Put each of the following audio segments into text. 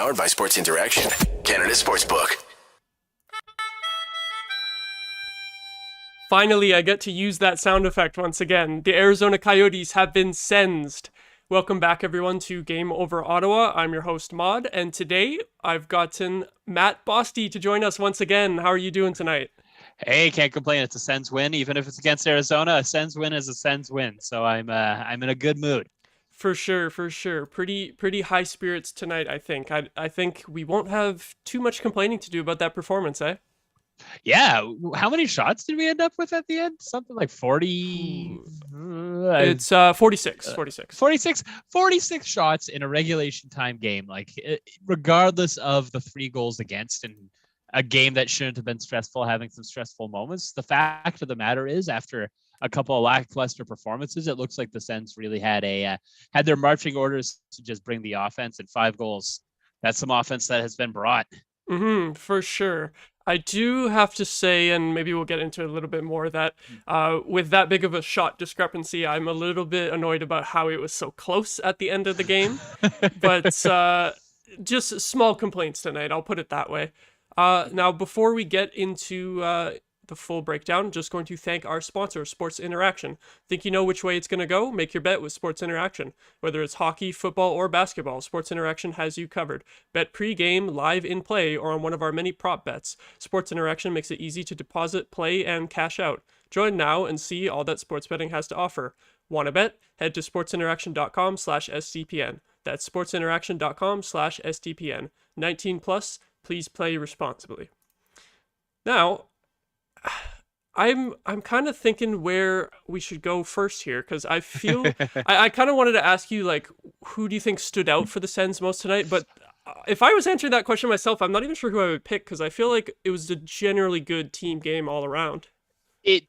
Powered by Sports Interaction, Canada Sportsbook. Finally, I get to use that sound effect once again. The Arizona Coyotes have been sensed. Welcome back, everyone, to Game Over Ottawa. I'm your host, Maude, and today I've gotten Matt Bosty to join us once again. How are you doing tonight? Hey, can't complain. It's a Sens win, even if it's against Arizona. A Sens win is a Sens win, so I'm in a good mood. For sure. Pretty high spirits tonight, I think. I think we won't have too much complaining to do about that performance, eh? Yeah, how many shots did we end up with at the end? Something like 40. It's 46. 46 shots in a regulation time game. Like, regardless of the 3 goals against and a game that shouldn't have been stressful, having some stressful moments. The fact of the matter is, after a couple of lackluster performances, it looks like the Sens really had their marching orders to just bring the offense, and 5 goals. That's some offense that has been brought. For sure. I do have to say, and maybe we'll get into it a little bit more, that with that big of a shot discrepancy, I'm a little bit annoyed about how it was so close at the end of the game. But just small complaints tonight, I'll put it that way. Now, before we get into the full breakdown, just going to thank our sponsor, Sports Interaction. Think you know which way it's going to go? Make your bet with Sports Interaction. Whether it's hockey, football, or basketball, Sports Interaction has you covered. Bet pre-game, live in play, or on one of our many prop bets. Sports Interaction makes it easy to deposit, play, and cash out. Join now and see all that sports betting has to offer. Want to bet? Head to sportsinteraction.com/SDPN. That's sportsinteraction.com/SDPN. 19 plus, please play responsibly. Now, I'm kind of thinking where we should go first here, because I feel I kind of wanted to ask you, like, who do you think stood out for the Sens most tonight? But if I was answering that question myself, I'm not even sure who I would pick, because I feel like it was a generally good team game all around.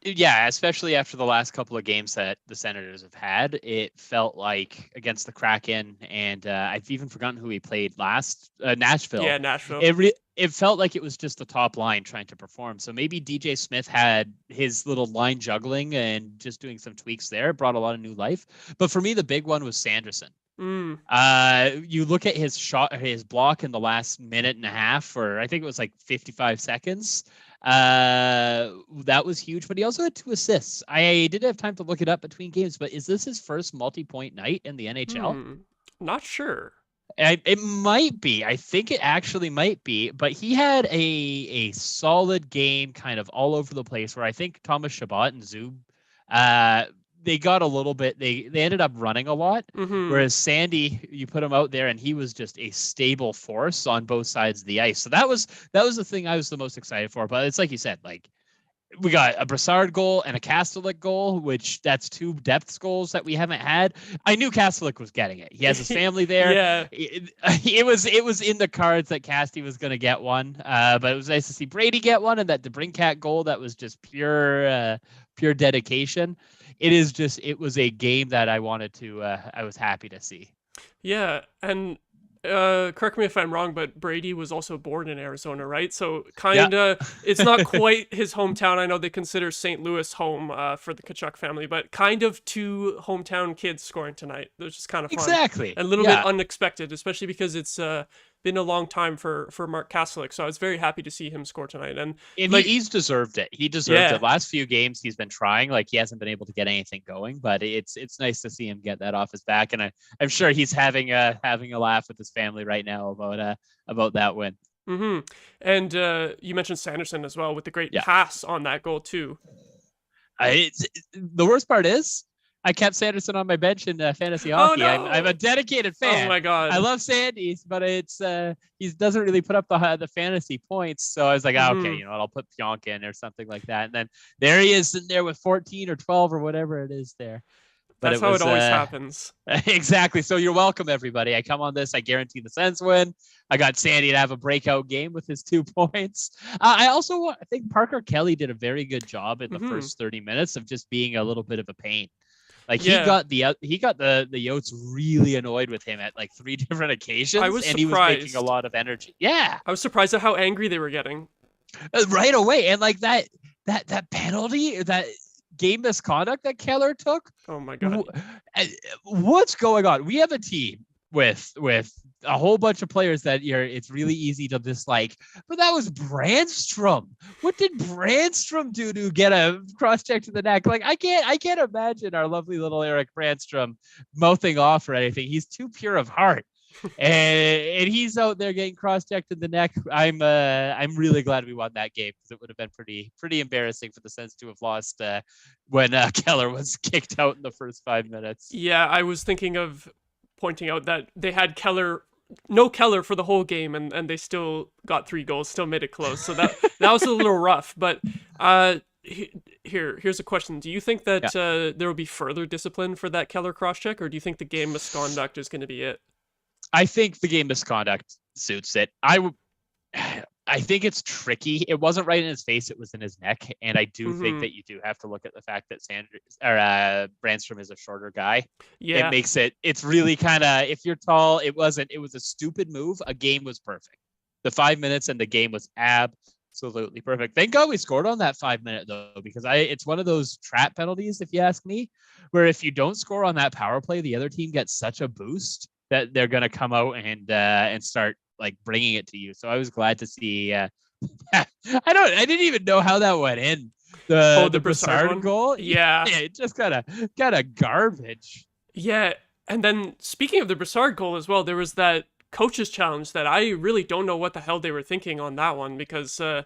Yeah, especially after the last couple of games that the Senators have had, it felt like against the Kraken, and I've even forgotten who we played last, Nashville. Yeah, Nashville. It felt like it was just the top line trying to perform. So maybe DJ Smith had his little line juggling and just doing some tweaks there, brought a lot of new life. But for me, the big one was Sanderson. You look at his shot, his block in the last minute and a half, or I think it was like 55 seconds. That was huge, but he also had 2 assists. I didn't have time to look it up between games, but is this his first multi-point night in the NHL? Not sure. It might be. I think it actually might be, but he had a solid game kind of all over the place, where I think Thomas Chabot and Zub, they got a little bit, they ended up running a lot, whereas Sandy, you put him out there and he was just a stable force on both sides of the ice. So that was the thing I was the most excited for. But it's like you said, like, we got a Brassard goal and a Kastelik goal, which that's 2 depth goals that we haven't had. I knew Kastelik was getting it. He has his family there. Yeah. It was in the cards that Casty was going to get one. But it was nice to see Brady get one, and that DeBrincat goal that was just pure dedication. It was a game that I was happy to see. Yeah, and correct me if I'm wrong, but Brady was also born in Arizona, right? So it's not quite his hometown. I know they consider St. Louis home for the Tkachuk family, but kind of 2 hometown kids scoring tonight. It was just kind of fun. Exactly. And a little bit unexpected, especially because it's been a long time for Mark Kastelik, so I was very happy to see him score tonight. And he's deserved it. He deserved it. Last few games he's been trying, like, he hasn't been able to get anything going, but it's nice to see him get that off his back, and I'm sure he's having a laugh with his family right now about that win. And you mentioned Sanderson as well with the great pass on that goal too. The worst part is, I kept Sanderson on my bench in fantasy hockey. Oh, no. I'm a dedicated fan. Oh my god, I love Sandys, but it's he doesn't really put up the fantasy points. So I was like, okay, you know what, I'll put Pionk in or something like that. And then there he is sitting there with 14 or 12 or whatever it is there. But that's how it always happens. Exactly. So you're welcome, everybody. I come on this, I guarantee the Sens win. I got Sandy to have a breakout game with his 2 points. I think Parker Kelly did a very good job in the first 30 minutes of just being a little bit of a pain. Like, he got the Yotes really annoyed with him at like 3 different occasions. I was surprised. He was making a lot of energy. Yeah, I was surprised at how angry they were getting right away, and like that penalty, that game misconduct that Keller took. Oh my god, what's going on? We have a team with a whole bunch of players that it's really easy to dislike. But that was Brandstrom. What did Brandstrom do to get a cross check to the neck? Like I can't imagine our lovely little Eric Brandstrom mouthing off or anything. He's too pure of heart. And he's out there getting cross-checked in the neck. I'm really glad we won that game, because it would have been pretty embarrassing for the Sens to have lost when Keller was kicked out in the first 5 minutes. Yeah, I was thinking of pointing out that they had no Keller for the whole game, and they still got 3 goals, still made it close. So that was a little rough. But here's a question: do you think that there will be further discipline for that Keller cross-check, or do you think the game misconduct is going to be it? I think the game misconduct suits it. I think it's tricky. It wasn't right in his face; it was in his neck, and I do think that you do have to look at the fact that Brandstrom is a shorter guy. Yeah, it makes it. It's really kind of, if you're tall, it wasn't. It was a stupid move. A game was perfect. The 5 minutes and the game was absolutely perfect. Thank God we scored on that 5 minute though, because it's one of those trap penalties, if you ask me, where if you don't score on that power play, the other team gets such a boost that they're going to come out and start like bringing it to you. So I was glad to see. I didn't even know how that went in. The Brassard goal. Yeah, it just kind of garbage. Yeah, and then speaking of the Brassard goal as well, there was that coach's challenge that I really don't know what the hell they were thinking on that one, because the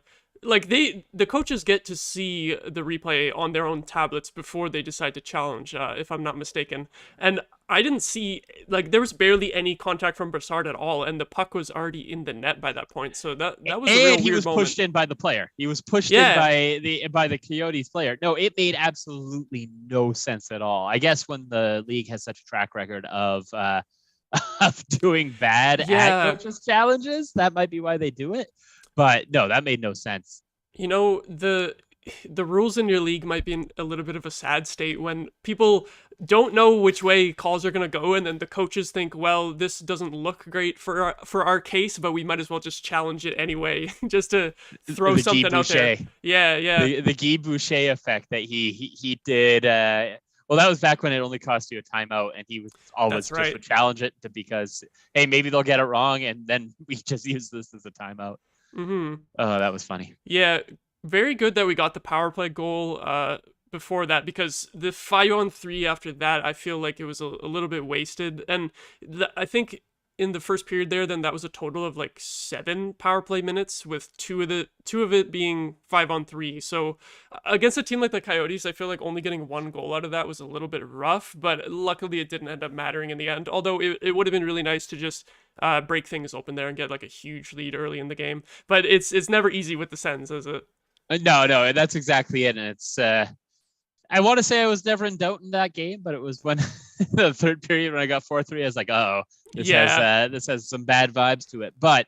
coaches get to see the replay on their own tablets before they decide to challenge, if I'm not mistaken. And I didn't see, there was barely any contact from Brassard at all, and the puck was already in the net by that point. So that was a real weird moment. And he was pushed in by the player. He was pushed in by the Coyotes player. No, it made absolutely no sense at all. I guess when the league has such a track record of doing bad at coaches challenges, that might be why they do it. But no, that made no sense. You know, the rules in your league might be in a little bit of a sad state when people don't know which way calls are going to go, and then the coaches think, well, this doesn't look great for our case, but we might as well just challenge it anyway, just to throw something out there. Yeah. The Guy Boucher effect that he did. Well, that was back when it only cost you a timeout, and he was always just would challenge it because, hey, maybe they'll get it wrong, and then we just use this as a timeout. Mm-hmm. Oh, that was funny. Yeah, very good that we got the power play goal before that, because the 5-on-3 after that, I feel like it was a little bit wasted. And I think in the first period there, then that was a total of 7 power play minutes, with two of it being 5-on-3. So against a team like the Coyotes, I feel like only getting 1 goal out of that was a little bit rough, but luckily it didn't end up mattering in the end. Although it would have been really nice to just break things open there and get a huge lead early in the game. But it's never easy with the Sens, is it? No, that's exactly it. And it's I want to say I was never in doubt in that game, but it was when the third period when I got 4-3, I was like, oh, this has some bad vibes to it. But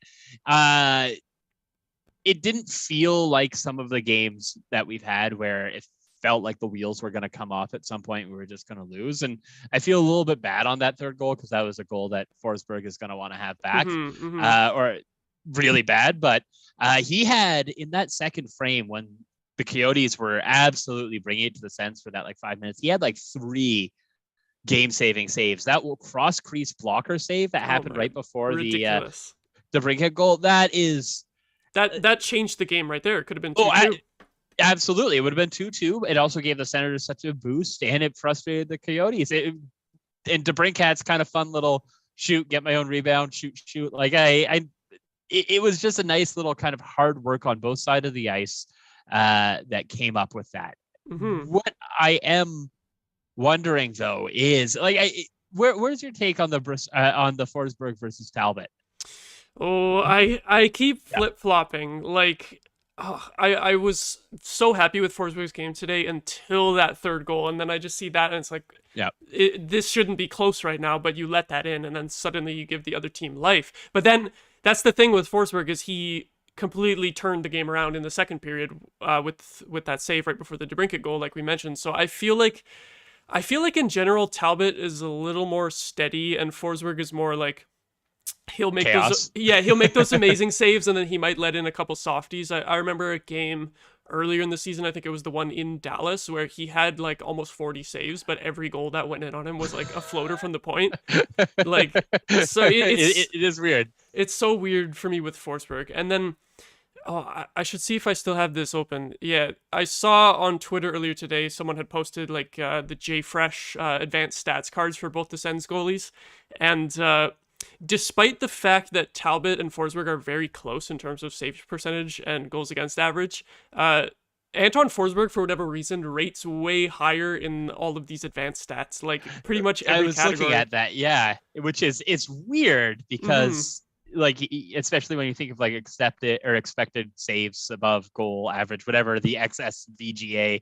it didn't feel like some of the games that we've had where it felt like the wheels were going to come off at some point. We were just going to lose. And I feel a little bit bad on that third goal, because that was a goal that Forsberg is going to want to have back, or really bad. But he had, in that second frame, when the Coyotes were absolutely bringing it to the Sens for that 5 minutes, he had 3 game-saving saves. That cross crease blocker save that happened right before the Brinkhead goal. That changed the game right there. It could have been 2-2. Absolutely, it would have been 2-2. It also gave the Senators such a boost, and it frustrated the Coyotes. And DeBrincat's kind of fun little shoot, get my own rebound, shoot. It was just a nice little kind of hard work on both sides of the ice that came up with that. Mm-hmm. What I am wondering though is where's your take on the Forsberg versus Talbot? Oh, I keep flip-flopping. I was so happy with Forsberg's game today until that third goal, and then I just see that and it's this shouldn't be close right now, but you let that in, and then suddenly you give the other team life. But then that's the thing with Forsberg, is he completely turned the game around in the second period with that save right before the DeBrincat goal, like we mentioned. So I feel like in general Talbot is a little more steady, and Forsberg is more he'll make chaos. he'll make those amazing saves, and then he might let in a couple softies. I remember a game earlier in the season. I think it was the one in Dallas where he had like almost 40 saves, but every goal that went in on him was like a floater from the point. Like, so it is weird. It's so weird for me with Forsberg. And then, oh, I should see if I still have this open. Yeah, I saw on Twitter earlier today someone had posted like the JFresh advanced stats cards for both the Sens goalies, and despite the fact that Talbot and Forsberg are very close in terms of save percentage and goals against average, Anton Forsberg, for whatever reason, rates way higher in all of these advanced stats. Like pretty much every category. Looking at that, yeah, it's weird because like especially when you think of like accepted or expected saves above goal average, whatever the XSVGA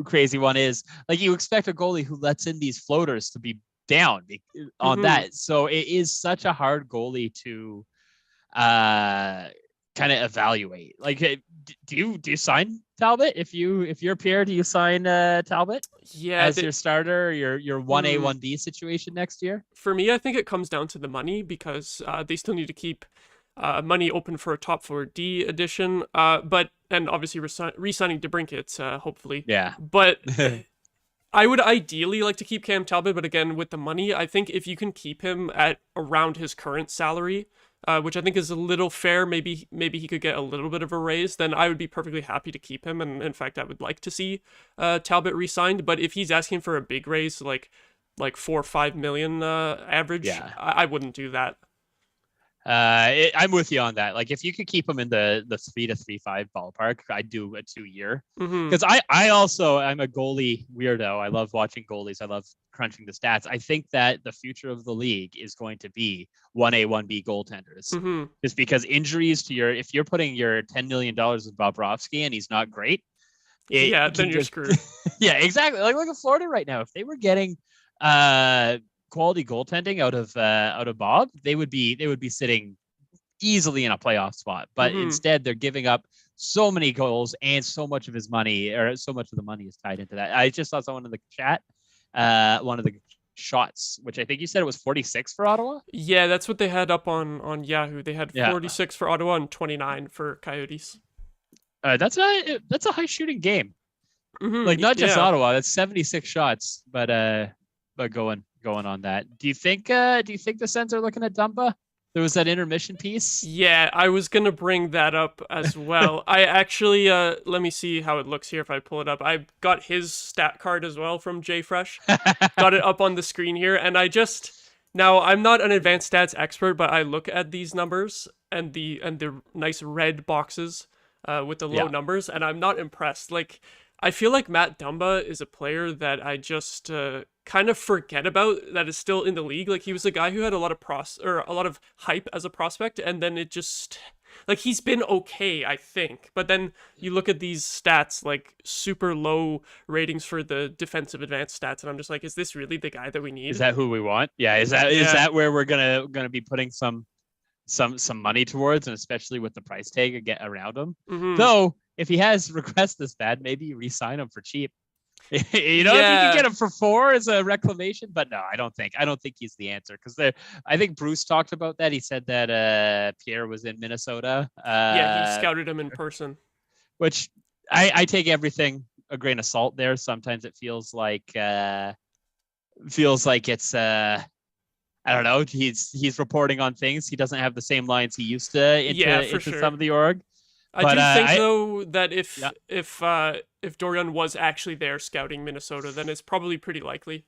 crazy one is, like you expect a goalie who lets in these floaters to be down on that. So it is such a hard goalie to kind of evaluate. Like, do you sign Talbot if you're Pierre? Do you sign Talbot? Yeah, as your starter, your 1A 1B situation next year? For me, I think it comes down to the money because they still need to keep money open for a top 4D edition. But and obviously re-signing DeBrincat, hopefully. Yeah. But I would ideally like to keep Cam Talbot, but again, with the money, I think if you can keep him at around his current salary, which I think is a little fair, maybe he could get a little bit of a raise, then I would be perfectly happy to keep him. And in fact, I would like to see Talbot re-signed. But if he's asking for a big raise, like 4 or 5 million average, yeah. I wouldn't do that. I'm with you on that. Like if you could keep him in the 3 to 3.5 ballpark, I'd do a 2-year. Because I'm a goalie weirdo. I love watching goalies. I love crunching the stats. I think that the future of the league is going to be 1A, 1B goaltenders. Just because injuries to if you're putting your $10 million with Bobrovsky and he's not great, then you're screwed. Yeah, exactly. Like look at Florida right now. If they were getting quality goaltending out of Bob, they would be sitting easily in a playoff spot. But instead, they're giving up so many goals and so much of his money, or so much of the money is tied into that. I just saw someone in the chat, one of the shots, which I think you said it was 46 for Ottawa. Yeah, that's what they had up on Yahoo. They had 46 for Ottawa and 29 for Coyotes. That's a high shooting game. Like not just Ottawa. That's 76 shots, but going on that. Do you think the Sens are looking at Dumba? There was that intermission piece. Yeah, I was gonna bring that up as well. I actually let me see how it looks here if I pull it up. I got his stat card as well from JFresh. Got it up on the screen here, and now I'm not an advanced stats expert, but I look at these numbers and the nice red boxes with the low numbers, and I'm not impressed. Like I feel like Matt Dumba is a player that I just kind of forget about that is still in the league. Like he was a guy who had a lot of hype as a prospect, and then it just like he's been okay, I think. But then you look at these stats, like super low ratings for the defensive advanced stats, and I'm just like, is this really the guy that we need? Is that who we want? Yeah. Is that where we're gonna be putting some money towards, and especially with the price tag around him? Though if he has regressed this bad, maybe you re-sign him for cheap. If you can get him for 4 as a reclamation, but no, I don't think he's the answer, because I think Bruce talked about that. He said that Pierre was in Minnesota. He scouted him in person, which I take everything a grain of salt there. Sometimes it feels like it's I don't know. He's reporting on things. He doesn't have the same lines he used to into sure. Some of the org. I do think though that if Dorian was actually there scouting Minnesota, then it's probably pretty likely.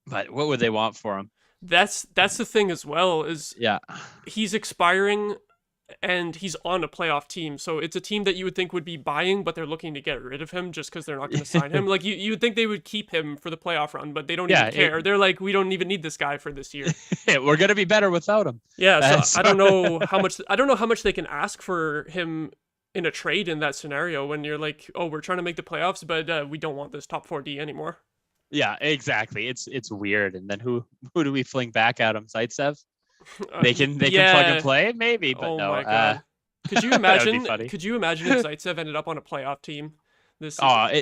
But what would they want for him? That's the thing as well, is he's expiring and he's on a playoff team, so it's a team that you would think would be buying, but they're looking to get rid of him just because they're not going to sign him. Like you would think they would keep him for the playoff run, but they don't even care. They're like, we don't even need this guy for this year. We're going to be better without him. Yeah, so I don't know how much they can ask for him in a trade in that scenario when you're like, oh, we're trying to make the playoffs, but we don't want this top 4D anymore. Yeah, exactly. It's weird. And then who do we fling back at him? Zaitsev? They can plug and play, maybe, but no. My God. Could you imagine? Could you imagine if Zaitsev ended up on a playoff team this season?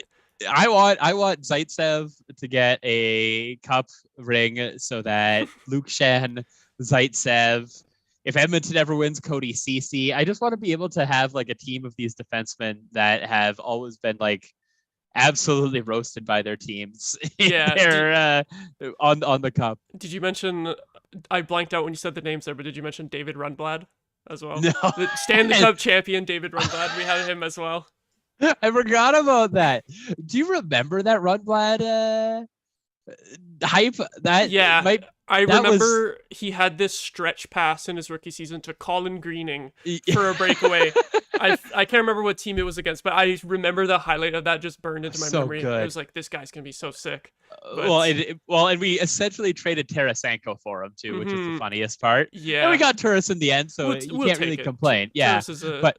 I want Zaitsev to get a cup ring so that Luke Shen, Zaitsev, if Edmonton ever wins, Cody Ceci. I just want to be able to have like a team of these defensemen that have always been like absolutely roasted by their teams. Yeah. They're on the cup. Did you mention? I blanked out when you said the names there, but did you mention David Rundblad as well? No. The Stanley Cup champion David Rundblad. We had him as well. I forgot about that. Do you remember that Rundblad hype? That I remember he had this stretch pass in his rookie season to Colin Greening for a breakaway. I can't remember what team it was against, but I remember the highlight of that just burned into my memory. Good. It was like, this guy's gonna be so sick. And we essentially traded Tarasenko for him too, which is the funniest part. Yeah, and we got Turris in the end, so you can't really complain. Yeah, but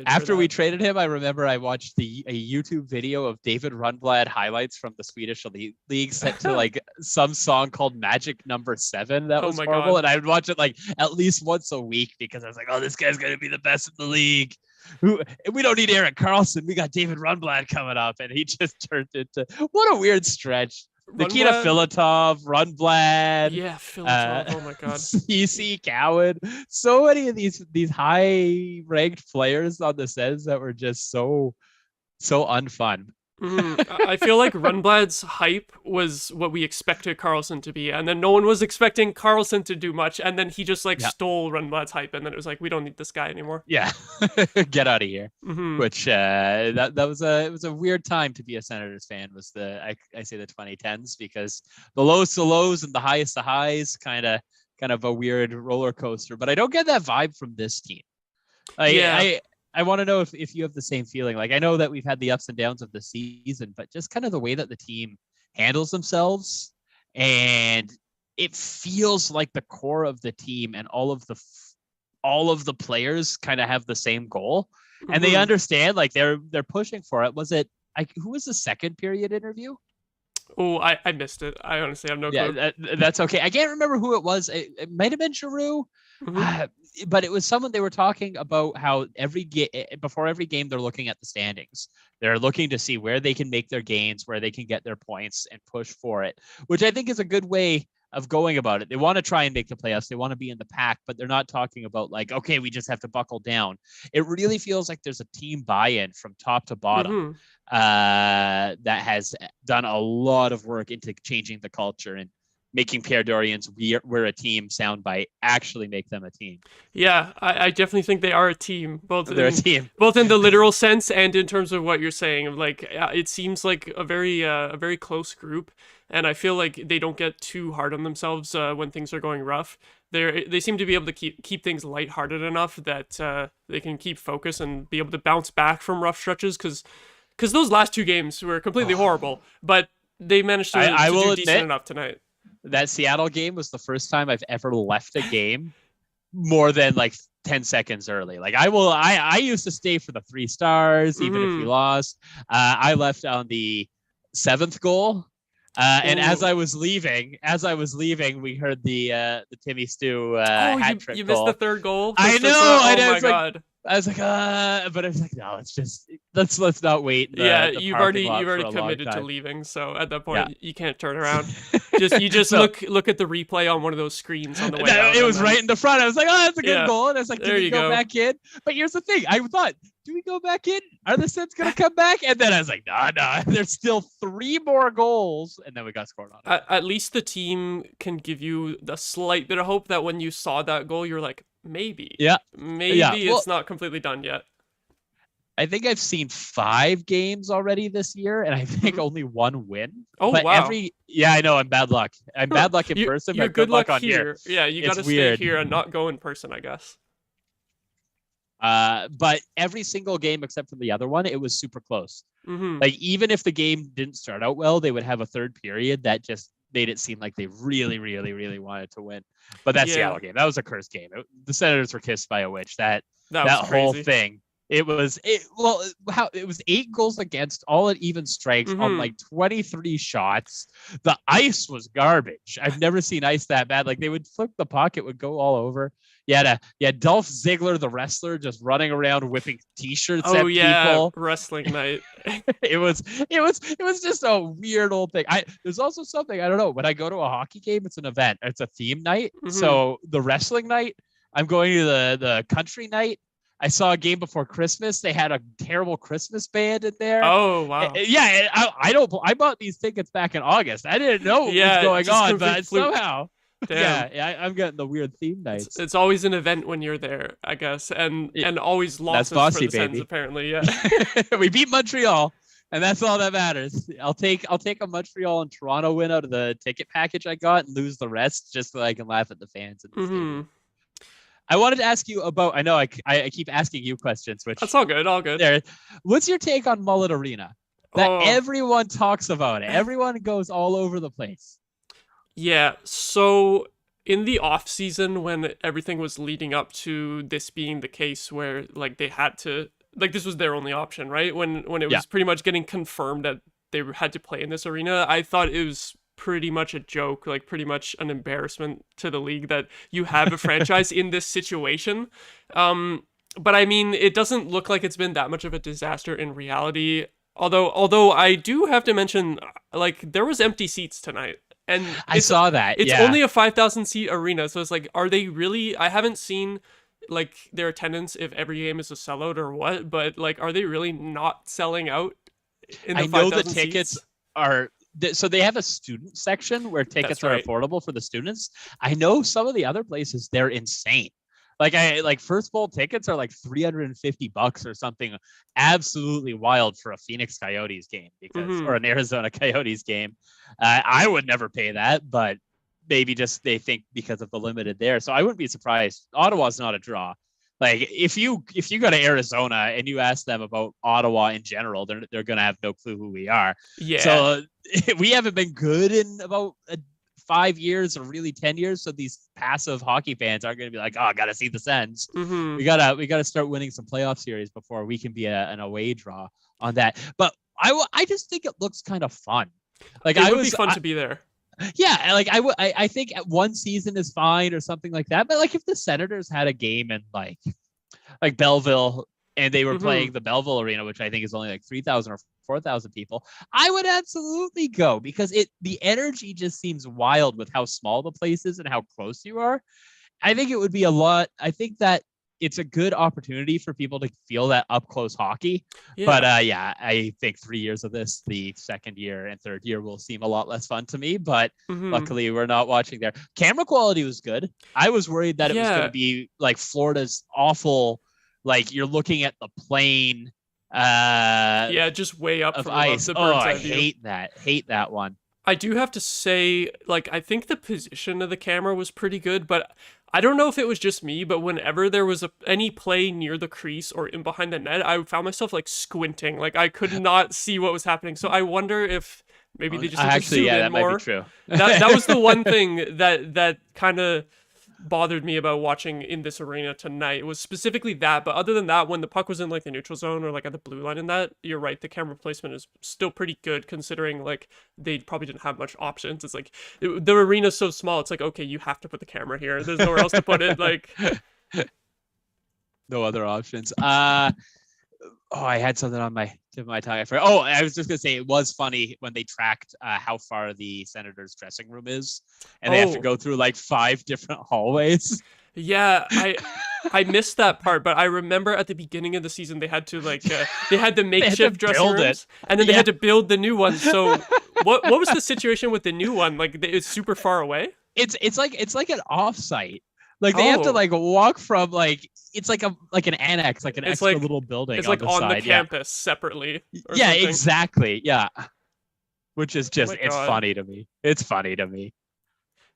after we traded him, I remember I watched a YouTube video of David Rundblad highlights from the Swedish Elite League set to like some song called Magic Number 7. That was horrible. God. And I would watch it like at least once a week because I was like, oh, this guy's going to be the best in the league. We don't need Erik Karlsson. We got David Rundblad coming up. And he just turned into, what a weird stretch. Nikita Filatov, Rundblad. Yeah, Filatov. Oh my God. CC Cowan. So many of these high-ranked players on the Sens that were just so unfun. I feel like Rundblad's hype was what we expected Karlsson to be, and then no one was expecting Karlsson to do much, and then he just stole Rundblad's hype, and then it was like, we don't need this guy anymore. Yeah, get out of here. Which it was a weird time to be a Senators fan. Was I say the 2010s, because the lowest of lows and the highest of highs, kind of a weird roller coaster. But I don't get that vibe from this team. I want to know if you have the same feeling. Like, I know that we've had the ups and downs of the season, but just kind of the way that the team handles themselves, and it feels like the core of the team and all of the players kind of have the same goal, and they understand. Like they're pushing for it. Was it who was the second period interview? Oh, I missed it. I honestly have no clue. Yeah, that's okay. I can't remember who it was. It might have been Giroux. But it was someone. They were talking about how before every game they're looking at the standings. They're looking to see where they can make their gains, where they can get their points and push for it, which I think is a good way of going about it. They want to try and make the playoffs. They want to be in the pack, but they're not talking about like, okay, we just have to buckle down. It really feels like there's a team buy-in from top to bottom that has done a lot of work into changing the culture and making Pierre Dorian's we're a team soundbite actually make them a team. Yeah, I definitely think they are a team. They're a team. Both in the literal sense and in terms of what you're saying. Like, it seems like a very close group, and I feel like they don't get too hard on themselves when things are going rough. They seem to be able to keep things lighthearted enough that they can keep focus and be able to bounce back from rough stretches, because those last two games were completely horrible, but they managed to do decent enough tonight. That Seattle game was the first time I've ever left a game more than like 10 seconds early. Like I used to stay for the 3 stars, even if we lost. I left on the 7th goal. And as I was leaving, we heard the Timmy Stew hat trick you goal. missed the 3rd goal. I know. Oh my God. I was like, but I was like, no, let's not wait. You've already committed to leaving, so at that point you can't turn around. You look at the replay on one of those screens on the way out. It was right in the front. I was like, oh, that's a good goal. And I was like, do we go back in? But here's the thing. I thought, do we go back in? Are the Sens gonna come back? And then I was like, nah. There's still 3 more goals, and then we got scored on. At least the team can give you the slight bit of hope that when you saw that goal, you're like, maybe it's not completely done yet. I think I've seen 5 games already this year, and I think only 1 win. Oh, but wow. I know I'm bad luck. I'm bad luck in person, but good luck on here. Yeah, you got to stay here and not go in person, I guess. But every single game except for the other one, it was super close. Like, even if the game didn't start out well, they would have a 3rd period that just made it seem like they really, really, really wanted to win. But that Seattle game, that was a cursed game. The Senators were kissed by a witch. That whole thing. It was 8 goals against, all at even strikes on like 23 shots. The ice was garbage. I've never seen ice that bad. Like, they would flip the puck, it would go all over. You had Dolph Ziggler, the wrestler, just running around whipping t-shirts at people. Wrestling night. It was just a weird old thing. There's also something, I don't know, when I go to a hockey game, it's an event. It's a theme night. So the wrestling night, I'm going to the country night. I saw a game before Christmas. They had a terrible Christmas band in there. Oh, wow. Yeah, I bought these tickets back in August. I didn't know what was Yeah, going just on, complete but fluke. somehow, Damn. I'm getting the weird theme It's nights. it's always an event when you're there, I guess, and always That's losses for Bossy, the Sens baby. apparently. Yeah. We beat Montreal, and that's all that matters. I'll take a Montreal and Toronto win out of the ticket package I got and lose the rest just so I can laugh at the fans in the stadium. I wanted to ask you about. I know I keep asking you questions, That's which all good. All good. there. What's your take on Mullet Arena? That Oh, everyone talks about it. Everyone goes all over the place. yeah. So in the off season, when everything was leading up to this being the case, where like they had to, like this was their only option, right? When it Yeah, was pretty much getting confirmed that they had to play in this arena, I thought it was pretty much a joke, like pretty much an embarrassment to the league that you have a franchise in this situation. But I mean, it doesn't look like it's been that much of a disaster in reality. Although I do have to mention, like there was empty seats tonight, and I saw that. it's Yeah, only a 5,000 seat arena, so it's like, are they really? I haven't seen like their attendance if every game is a sellout or what, but like, are they really not selling out in the I know the 5,000 tickets seats? are. So they have a student section where That's tickets are right. affordable for the students. I know some of the other places they're insane. Like first bowl tickets are like $350 or something absolutely wild for a Phoenix Coyotes game because Mm-hmm. or an Arizona Coyotes game. I would never pay that, but maybe just they think because of the limited there. So I wouldn't be surprised. Ottawa's not a draw. Like if you go to Arizona and you ask them about Ottawa in general, they're gonna have no clue who we are. Yeah. So we haven't been good in about 5 years or really 10 years. So these passive hockey fans aren't going to be like, oh, I got to see the Sens. Mm-hmm. We gotta start winning some playoff series before we can be an away draw on that. But I just think it looks kind of fun. Like It would be fun to be there. yeah, like I think one season is fine or something like that. But like if the Senators had a game in like Belleville and they were Mm-hmm. playing the Belleville Arena, which I think is only like 3,000 or 4,000 people, I would absolutely go because the energy just seems wild with how small the place is and how close you are. I think it would be a lot. I think that it's a good opportunity for people to feel that up close hockey. But Yeah. yeah, I think 3 years of this, the second year and third year will seem a lot less fun to me. But Mm-hmm. luckily, we're not watching there. Camera quality was good. I was worried that it was going to Yeah. be like Florida's awful, like you're looking at the plane Yeah, just way up of from above ice. the Oh, bird's I eye view. hate that. Hate that one. I do have to say, like, I think the position of the camera was pretty good, but I don't know if it was just me, but whenever there was any play near the crease or in behind the net, I found myself like squinting. Like I could not see what was happening. So I wonder if maybe they just need to Actually, zoom yeah, in that might be more. true. That was the one thing that kind of bothered me about watching in this arena tonight was specifically that. But other than that, when the puck was in like the neutral zone or like at the blue line in that, you're right, the camera placement is still pretty good considering like they probably didn't have much options. It's like the arena's so small, it's like, okay, you have to put the camera here, there's nowhere else to put it. Like, No other options. Oh, I had something on my tip of my tongue. I forgot. Oh, I was just gonna say it was funny when they tracked how far the Senators' dressing room is, and they have to oh go through like 5 different hallways. yeah, I missed that part, but I remember at the beginning of the season they had to like they had the They had to makeshift dressing build rooms, it. and then they Yeah, had to build the new ones. So what was the situation with the new one? Like it's super far away. it's like an offsite. Like they have to Oh, like walk from like it's like an annex, like an it's extra like little building it's on like the on the side. Yeah, campus separately or yeah, something. exactly. Yeah, which is Oh just my it's god. funny to me. It's funny to me.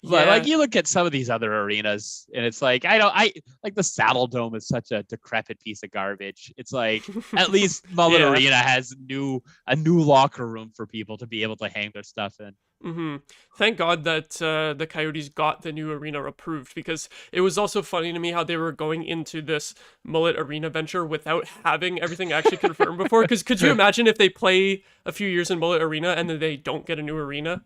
But like Yeah. you look at some of these other arenas, and it's like I like the Saddle Dome is such a decrepit piece of garbage. It's like at least Mullet Yeah. Arena has a new locker room for people to be able to hang their stuff in. Thank God that the Coyotes got the new arena approved because it was also funny to me how they were going into this Mullet Arena venture without having everything actually confirmed before. Because could you imagine if they play a few years in Mullet Arena and then they don't get a new arena?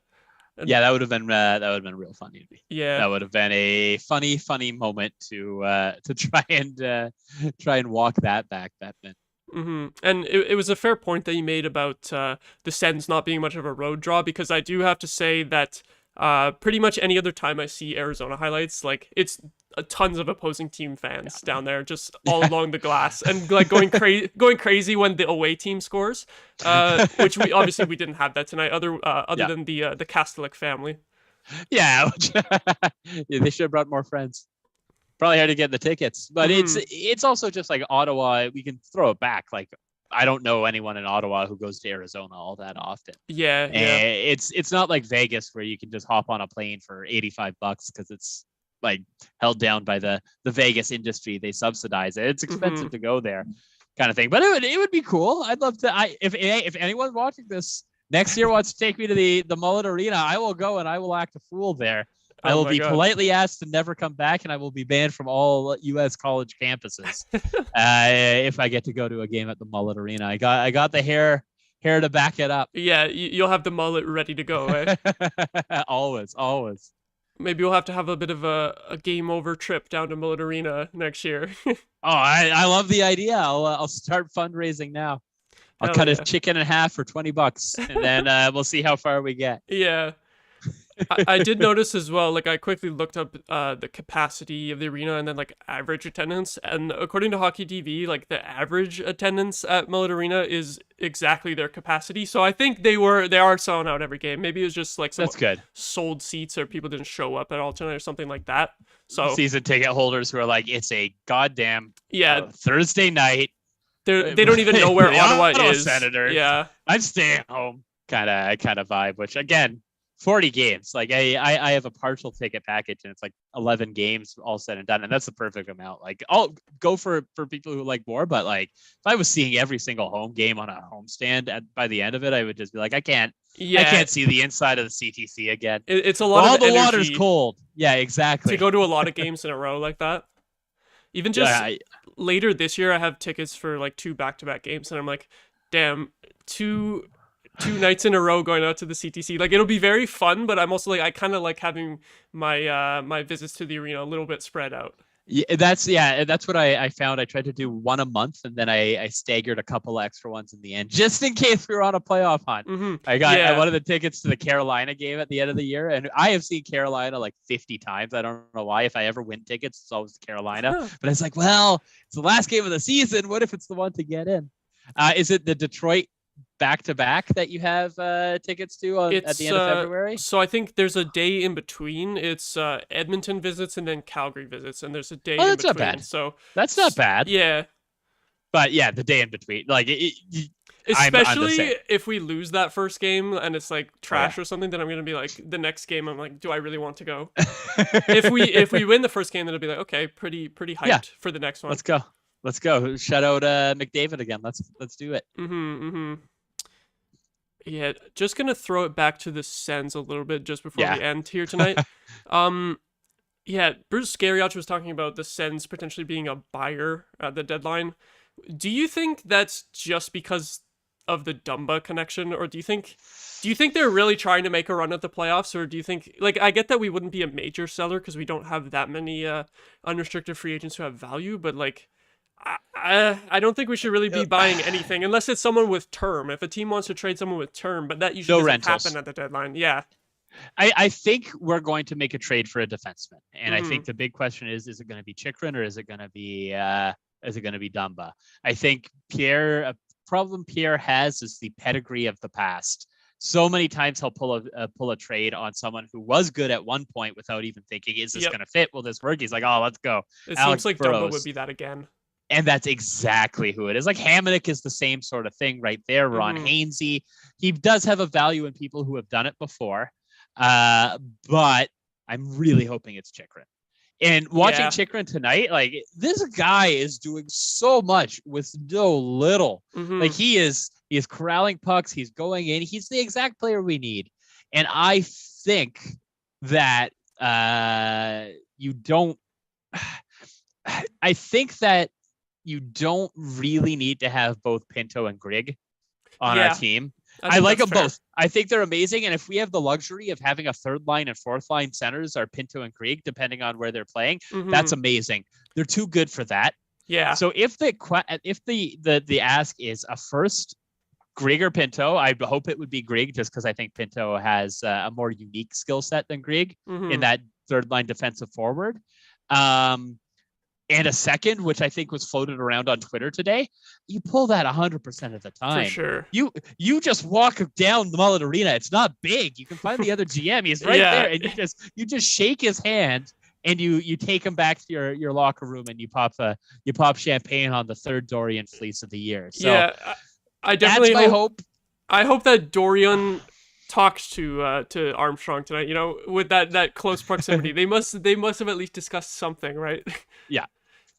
And Yeah, that would have been real funny to me. yeah. That would have been a funny moment to try and walk that back then. And it was a fair point that you made about the Sens not being much of a road draw because I do have to say that Pretty much any other time I see Arizona highlights, like it's tons of opposing team fans down there, just all along the glass, and like going crazy when the away team scores. Which we didn't have that tonight, other than the Castellic family. Yeah, they should have brought more friends. Probably had to get the tickets, but it's also just like Ottawa. We can throw it back. Like I don't know anyone in Ottawa who goes to Arizona all that often. Yeah. It's not like Vegas where you can just hop on a plane for $85 because it's like held down by the Vegas industry. They subsidize it. It's expensive to go there, kind of thing. But it would be cool. I'd love to. If anyone watching this next year wants to take me to the Mullet Arena, I will go and I will act a fool there. I will be politely asked to never come back, and I will be banned from all U.S. college campuses if I get to go to a game at the Mullet Arena. I got the hair to back it up. Yeah, you'll have the mullet ready to go, eh? Always. Maybe we'll have to have a bit of a game over trip down to Mullet Arena next year. I love the idea. I'll start fundraising now. I'll cut a chicken in half for $20, and then we'll see how far we get. Yeah. I did notice as well, like I quickly looked up the capacity of the arena and then like average attendance, and according to Hockey TV, like the average attendance at Mullet Arena is exactly their capacity. So I think they are selling out every game. Maybe it was just like some That's good. Sold seats or people didn't show up at all tonight or something like that. So season ticket holders who are like, it's a goddamn Thursday night. They don't even know where Ottawa is. Senators. Yeah, I'm staying home. Kind of vibe. Which again, 40 games. Like I have a partial ticket package, and it's like 11 games all said and done, and that's the perfect amount. Like I'll go for people who like more, but like if I was seeing every single home game on a homestand by the end of it, I would just be like, I can't see the inside of the CTC again. It's a lot of the energy water's cold. Yeah, exactly. To go to a lot of games in a row like that. Even just later this year, I have tickets for like 2 back-to-back games, and I'm like, damn, two nights in a row going out to the CTC. Like it'll be very fun, but I'm also like, I kind of like having my my visits to the arena a little bit spread out. Yeah, that's what I found. I tried to do one a month, and then I staggered a couple extra ones in the end, just in case we were on a playoff hunt. I got one of the tickets to the Carolina game at the end of the year, and I have seen Carolina like 50 times. I don't know why. If I ever win tickets, it's always Carolina. But it's like, well, it's the last game of the season. What if it's the one to get in? Is it the Detroit back-to-back that you have tickets to at the end of February? So I think there's a day in between. It's Edmonton visits and then Calgary visits, and there's a day in that's between. Not bad. So that's not bad. Yeah. But yeah, the day in between. Like especially if we lose that first game and it's like trash or something, then I'm gonna be like, the next game I'm like, do I really want to go? if we win the first game, then it'll be like, okay, pretty hyped for the next one. Let's go. Shout out McDavid again. Let's do it. Yeah, just gonna throw it back to the Sens a little bit just before we end here tonight. Bruce Scariach was talking about the Sens potentially being a buyer at the deadline. Do you think that's just because of the Dumba connection, or do you think they're really trying to make a run at the playoffs, or do you think, like, I get that we wouldn't be a major seller because we don't have that many unrestricted free agents who have value, but like, I don't think we should really be buying anything unless it's someone with term. If a team wants to trade someone with term, but that usually doesn't happen at the deadline. Yeah. I think we're going to make a trade for a defenseman, and I think the big question is it going to be Chikrin or is it going to be Dumba? I think a problem Pierre has is the pedigree of the past. So many times he'll pull a trade on someone who was good at one point without even thinking, is this going to fit? Will this work? He's like, oh, let's go. It seems like Dumba would be that again. And that's exactly who it is. Like Hamonic is the same sort of thing right there. Ron Hainsey, he does have a value in people who have done it before. But I'm really hoping it's Chikrin. And watching Chikrin tonight, like this guy is doing so much with no little. Like he is corralling pucks. He's going in. He's the exact player we need. And I think that you don't really need to have both Pinto and Grigg on our team. I like them both. I think they're amazing. And if we have the luxury of having a third line and fourth line centers are Pinto and Grigg, depending on where they're playing, that's amazing. They're too good for that. Yeah. So if the ask is a first Greg or Pinto. I hope it would be Greg just because I think Pinto has a more unique skill set than Greg in that third line defensive forward. And a second, which I think was floated around on Twitter today. You pull that 100% of the time. For sure. You just walk down the Mullet Arena. It's not big. You can find the other GM. He's right there, and you just shake his hand, and you take him back to your locker room, and you pop champagne on the third Dorian Fleece of the year. So yeah, I definitely hope. I hope that Dorian talked to Armstrong tonight. You know, with that close proximity, they must have at least discussed something, right? Yeah.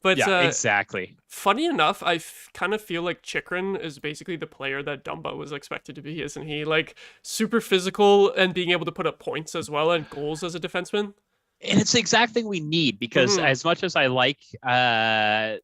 But yeah, exactly. Funny enough, I kind of feel like Chychrun is basically the player that Dumba was expected to be, isn't he? Like super physical and being able to put up points as well and goals as a defenseman. And it's the exact thing we need because as much as I like Zub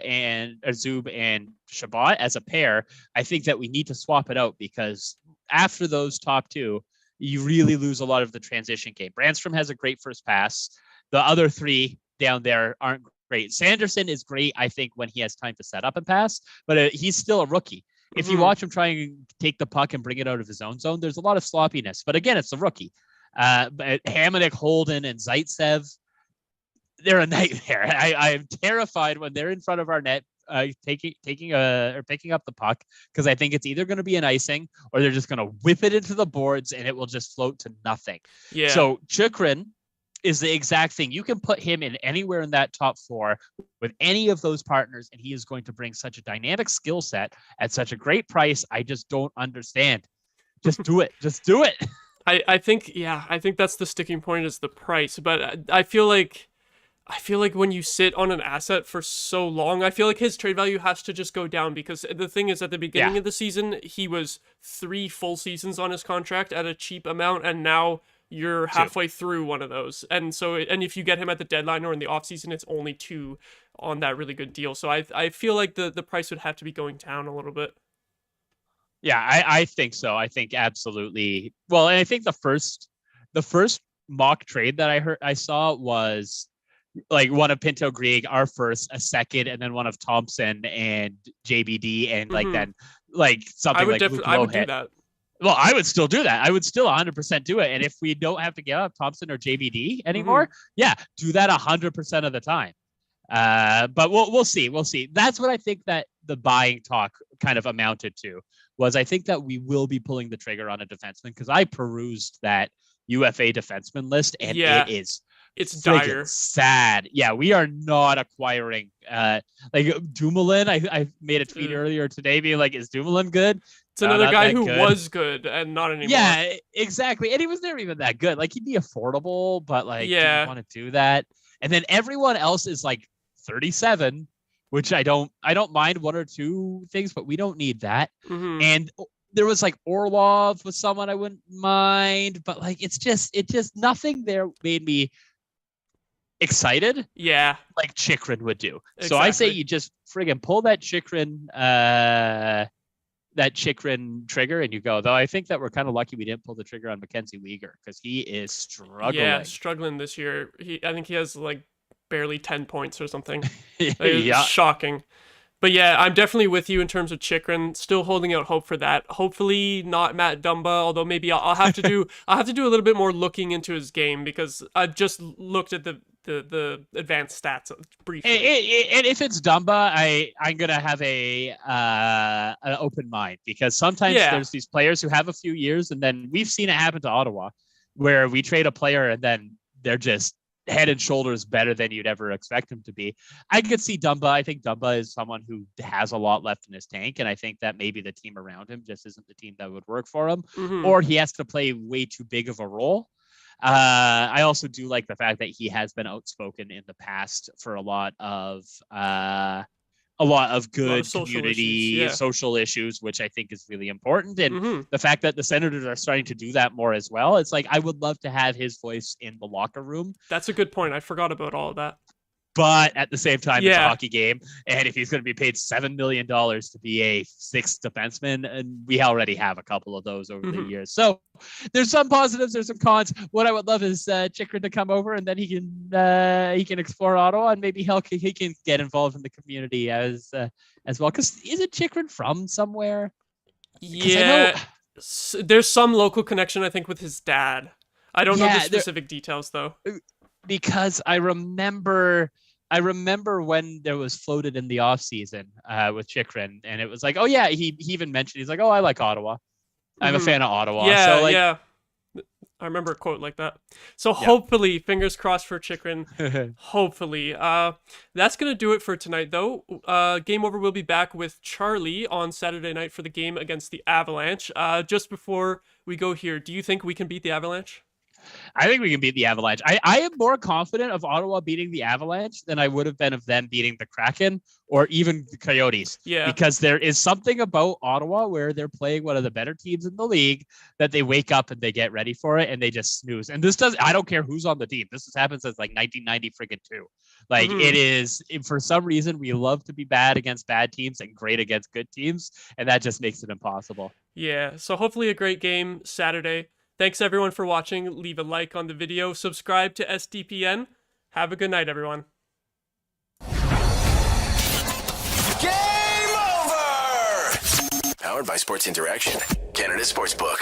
and Zub and Shabbat as a pair, I think that we need to swap it out because after those top two, you really lose a lot of the transition game. Brandstrom has a great first pass. The other three down there aren't great. Sanderson is great, I think, when he has time to set up and pass, but he's still a rookie. If you watch him try and take the puck and bring it out of his own zone, there's a lot of sloppiness. But again, it's a rookie. But Hamonic, Holden, and Zaitsev, they're a nightmare. I am terrified when they're in front of our net, picking up the puck because I think it's either going to be an icing or they're just going to whip it into the boards and it will just float to nothing. Yeah. So Chychrun is the exact thing. You can put him in anywhere in that top four with any of those partners, and he is going to bring such a dynamic skill set at such a great price. I just don't understand. Just do it. Just do it. I think that's the sticking point is the price. But I feel like when you sit on an asset for so long, I feel like his trade value has to just go down because the thing is at the beginning of the season, he was 3 full seasons on his contract at a cheap amount, and now you're halfway through one of those. And so, and if you get him at the deadline or in the offseason, it's only 2 on that really good deal. So I feel like the price would have to be going down a little bit. Yeah, I think so. I think absolutely. Well, and I think the first mock trade that I saw was like one of Pinto Grieg, our first, a second, and then one of Thompson and JBD, and like then like something like Luke I would do Lohet. that. Well, I would still do that. I would still 100% do it. And if we don't have to give up Thompson or JBD anymore, do that 100% of the time. But we'll see. We'll see. That's what I think that the buying talk kind of amounted to was I think that we will be pulling the trigger on a defenseman because I perused that UFA defenseman list and it's dire. Sad. Yeah, we are not acquiring like Dumoulin. I made a tweet earlier today being like, is Dumoulin good? It's another guy who was good and not anymore. Yeah, exactly. And he was never even that good. Like he'd be affordable, but like, do you want to do that? And then everyone else is like 37, which I don't mind 1 or 2 things, but we don't need that. And there was like Orlov was someone I wouldn't mind, but like it's just nothing there made me excited. Yeah, like Chychrun would do. Exactly. So I say you just friggin' pull that Chychrun trigger and you go. Though I think that we're kind of lucky we didn't pull the trigger on Mackenzie Weegar because he is struggling. Yeah, struggling this year. I think he has like barely 10 points or something. Shocking. But yeah, I'm definitely with you in terms of Chychrun. Still holding out hope for that. Hopefully not Matt Dumba, although maybe I'll have to do a little bit more looking into his game because I've just looked at the advanced stats briefly. And if it's Dumba, I'm gonna have an open mind because sometimes there's these players who have a few years and then we've seen it happen to Ottawa where we trade a player and then they're just head and shoulders better than you'd ever expect him to be. I could see Dumba. I think Dumba is someone who has a lot left in his tank, and I think that maybe the team around him just isn't the team that would work for him, or he has to play way too big of a role. I also do like the fact that he has been outspoken in the past for a lot of good community social issues, which I think is really important. And the fact that the Senators are starting to do that more as well. It's like, I would love to have his voice in the locker room. That's a good point. I forgot about all of that. But at the same time, it's a hockey game. And if he's going to be paid $7 million to be a 6th defenseman, and we already have a couple of those over the years. So there's some positives, there's some cons. What I would love is Chychrun to come over and then he can explore Ottawa and maybe he can get involved in the community as well. Because isn't Chychrun from somewhere? Yeah, there's some local connection, I think, with his dad. I don't know the specific details, though. Because I remember when there was floated in the off season with Chikrin, and it was like, oh yeah, he even mentioned, he's like, oh, I like Ottawa. I'm a fan of Ottawa. Yeah, so like, yeah. I remember a quote like that. So hopefully, fingers crossed for Chikrin. Hopefully. That's going to do it for tonight, though. Game Over will be back with Charlie on Saturday night for the game against the Avalanche. Just before we go here, do you think we can beat the Avalanche? I think we can beat the Avalanche. I am more confident of Ottawa beating the Avalanche than I would have been of them beating the Kraken or even the Coyotes. Yeah. Because there is something about Ottawa where they're playing one of the better teams in the league that they wake up and they get ready for it and they just snooze. And I don't care who's on the team. This has happened since like 1990 friggin' 2. Like it is, for some reason, we love to be bad against bad teams and great against good teams. And that just makes it impossible. Yeah. So hopefully a great game Saturday. Thanks everyone for watching. Leave a like on the video. Subscribe to SDPN. Have a good night, everyone. Game over! Powered by Sports Interaction, Canada Sportsbook.